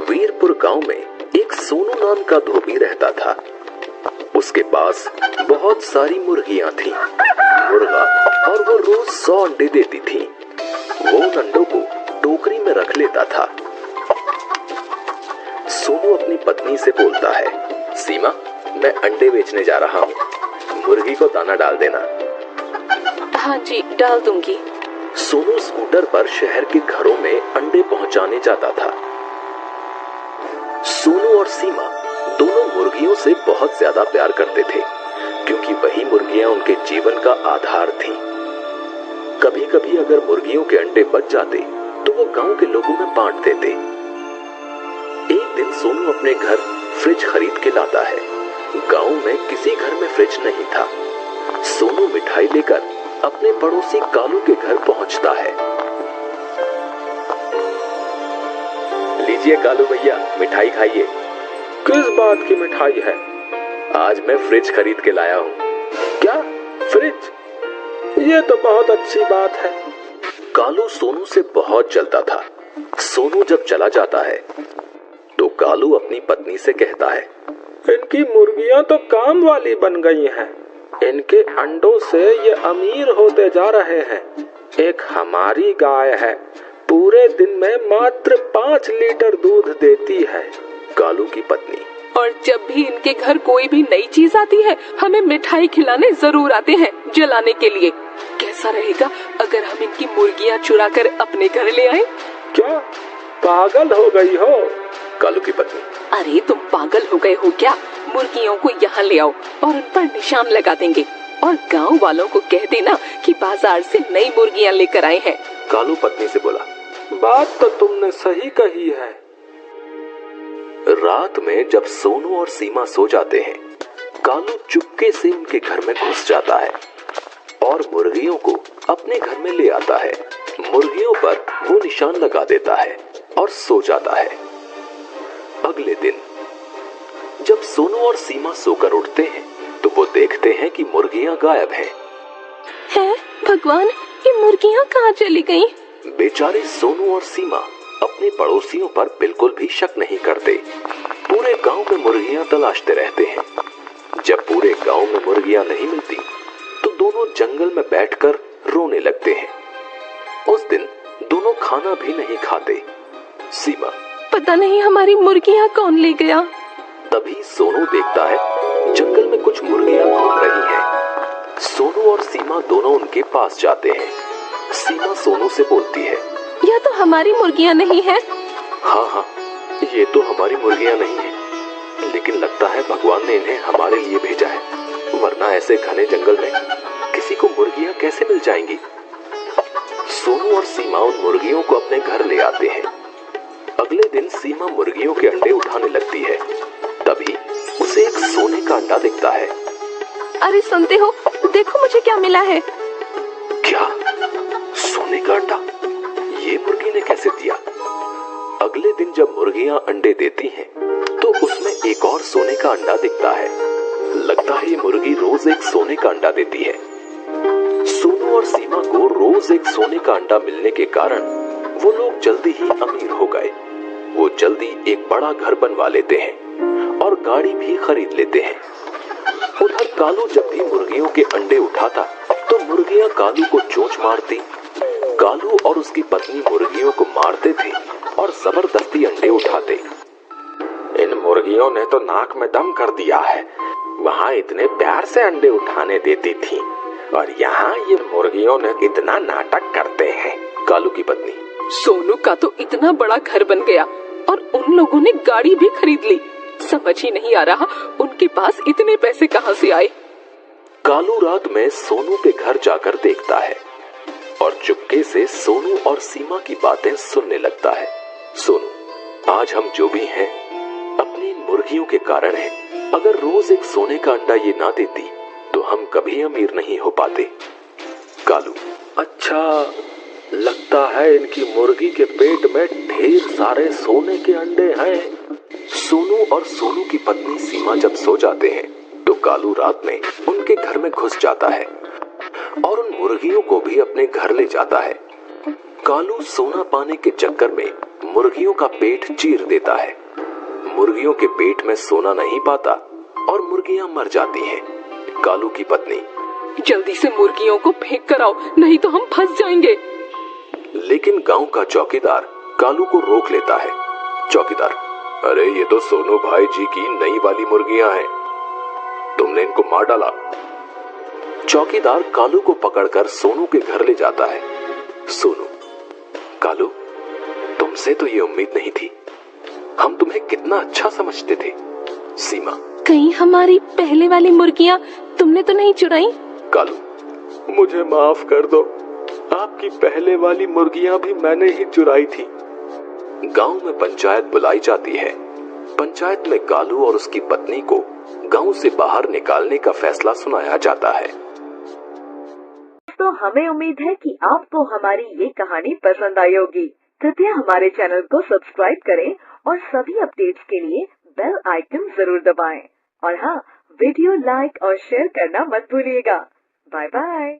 वीरपुर गांव में एक सोनू नाम का धोबी रहता था। उसके पास बहुत सारी मुर्गियां थीं, मुर्गा, और वो रोज 100 अंडे देती थी। वो उन अंडों को टोकरी में रख लेता था। सोनू अपनी पत्नी से बोलता है, सीमा, मैं अंडे बेचने जा रहा हूँ, मुर्गी को दाना डाल देना। हाँ जी, डाल दूंगी। सोनू स्कूटर पर शहर के घरों में अंडे पहुंचाने जाता था। सोनू और सीमा दोनों मुर्गियों से बहुत ज्यादा प्यार करते थे, क्योंकि वही मुर्गियां उनके जीवन का आधार थीं। कभी कभी अगर मुर्गियों के अंडे बच जाते तो वो गांव के लोगों में बांट देते। एक दिन सोनू अपने घर फ्रिज खरीद के लाता है। गांव में किसी घर में फ्रिज नहीं था। सोनू मिठाई लेकर अपने पड़ोसी कालू के घर पहुंचता है। लीजिए कालू भैया, मिठाई खाइए। किस बात की मिठाई है? आज मैं फ्रिज खरीद के लाया हूँ। क्या फ्रिज? ये तो बहुत अच्छी बात है। कालू सोनू से बहुत जलता था। सोनू जब चला जाता है तो कालू अपनी पत्नी से कहता है, इनकी मुर्गियां तो काम वाली बन गई हैं। इनके अंडों से ये अमीर होते जा रहे हैं। एक हमारी गाय है, पूरे दिन में मात्र 5 लीटर दूध देती है। कालू की पत्नी, और जब भी इनके घर कोई भी नई चीज आती है, हमें मिठाई खिलाने जरूर आते हैं जलाने के लिए। कैसा रहेगा अगर हम इनकी मुर्गियां चुरा कर अपने घर ले आए? क्या पागल हो गई हो? कालू की पत्नी, अरे तुम पागल हो गए हो क्या? मुर्गियों को यहाँ ले आओ और उन पर निशान लगा देंगे, और गांव वालों को कह देना कि बाजार से नई मुर्गियां लेकर आए हैं। कालू पत्नी से बोला, बात तो तुमने सही कही है। रात में जब सोनू और सीमा सो जाते हैं, कालू चुपके से उनके घर में घुस जाता है और मुर्गियों को अपने घर में ले आता है। मुर्गियों पर वो निशान लगा देता है और सो जाता है। अगले दिन जब सोनू और सीमा सोकर उठते हैं तो वो देखते हैं कि मुर्गियां गायब हैं। है भगवान, ये मुर्गियां कहाँ चली गईं? बेचारे सोनू और सीमा अपने पड़ोसियों पर बिल्कुल भी शक नहीं करते। पूरे गांव में मुर्गियां तलाशते रहते हैं। जब पूरे गांव में मुर्गियां नहीं मिलती तो दोनों जंगल में बैठकर रोने लगते हैं। उस दिन दोनों खाना भी नहीं खाते। सीमा, पता नहीं हमारी मुर्गियां कौन ले गया। तभी सोनू देखता है जंगल में कुछ मुर्गियां घूम रही हैं। सोनू और सीमा दोनों उनके पास जाते हैं। सीमा सोनू से बोलती है, यह तो हमारी मुर्गियां नहीं है। हाँ, ये तो हमारी मुर्गियां नहीं है, लेकिन लगता है भगवान ने इन्हें हमारे लिए भेजा है, वरना ऐसे घने जंगल में किसी को मुर्गियां कैसे मिल जाएंगी। सोनू और सीमा उन मुर्गियों को अपने घर ले आते हैं। अगले दिन सीमा मुर्गियों के अंडे उठाने लगती है। तभी उसे एक सोने का अंडा दिखता है। अरे सुनते हो, देखो मुझे क्या मिला है। क्या? सोने का अंडा? ये मुर्गी ने कैसे दिया? अगले दिन जब मुर्गियां अंडे देती हैं तो उसमें एक और सोने का अंडा दिखता है। लगता है ये मुर्गी रोज एक सोने का अंडा देती है। सोनू और सीमा को रोज एक सोने का अंडा मिलने के कारण वो लोग जल्दी ही अमीर हो गए। वो जल्दी एक बड़ा घर बनवा लेते हैं और गाड़ी भी खरीद लेते हैं। उधर कालू जब भी मुर्गियों के अंडे उठाता तो मुर्गियां कालू को चोंच मारती। कालू और उसकी पत्नी मुर्गियों को मारते थे और जबरदस्ती अंडे उठाते। इन मुर्गियों ने तो नाक में दम कर दिया है। वहाँ इतने प्यार से अंडे उठाने देती थी, और यहाँ ये मुर्गियों ने इतना नाटक करते हैं। कालू की पत्नी, सोनू का तो इतना बड़ा घर बन गया और उन लोगों ने गाड़ी भी खरीद ली। समझ ही नहीं आ रहा उनके पास इतने पैसे कहाँ से आए। कालू रात में सोनू के घर जाकर देखता है और चुपके से सोनू और सीमा की बातें सुनने लगता है। सोनू, आज हम जो भी हैं अपनी इन मुर्गियों के कारण हैं। अगर रोज एक सोने का अंडा ये ना देती तो हम कभी अमीर नहीं हो पाते। कालू, अच्छा, लगता है इनकी मुर्गी के पेट में ढेर सारे सोने के अंडे हैं। सोनू और सोनू की पत्नी सीमा जब सो जाते हैं तो कालू रात में उनके घर में घुस जाता है। और उन मुर्गियों को भी अपने घर ले जाता है। कालू सोना पाने के चक्कर में मुर्गियों का पेट चीर देता है। मुर्गियों के पेट में सोना नहीं पाता और मुर्गियां मर जाती हैं। कालू की पत्नी, जल्दी से मुर्गियों को फेंक कर आओ, नहीं तो हम फंस जाएंगे। लेकिन गांव का चौकीदार कालू को रोक लेता है। चौकीदार, अरे ये तो सोनू भाई जी की नई वाली मुर्गियां हैं, तुमने इनको मार डाला। चौकीदार कालू को पकड़कर सोनू के घर ले जाता है। सोनू, कालू, तुमसे तो ये उम्मीद नहीं थी, हम तुम्हें कितना अच्छा समझते थे। सीमा, कहीं हमारी पहले वाली मुर्गियां तुमने तो नहीं चुराई? कालू, मुझे माफ कर दो, आपकी पहले वाली मुर्गियां भी मैंने ही चुराई थी। गांव में पंचायत बुलाई जाती है। पंचायत में कालू और उसकी पत्नी को गांव से बाहर निकालने का फैसला सुनाया जाता है। तो हमें उम्मीद है कि आपको हमारी ये कहानी पसंद आई होगी। कृपया हमारे चैनल को सब्सक्राइब करें और सभी अपडेट्स के लिए बेल आइकन जरूर दबाएं। और हाँ, वीडियो लाइक और शेयर करना मत भूलिएगा। Bye bye.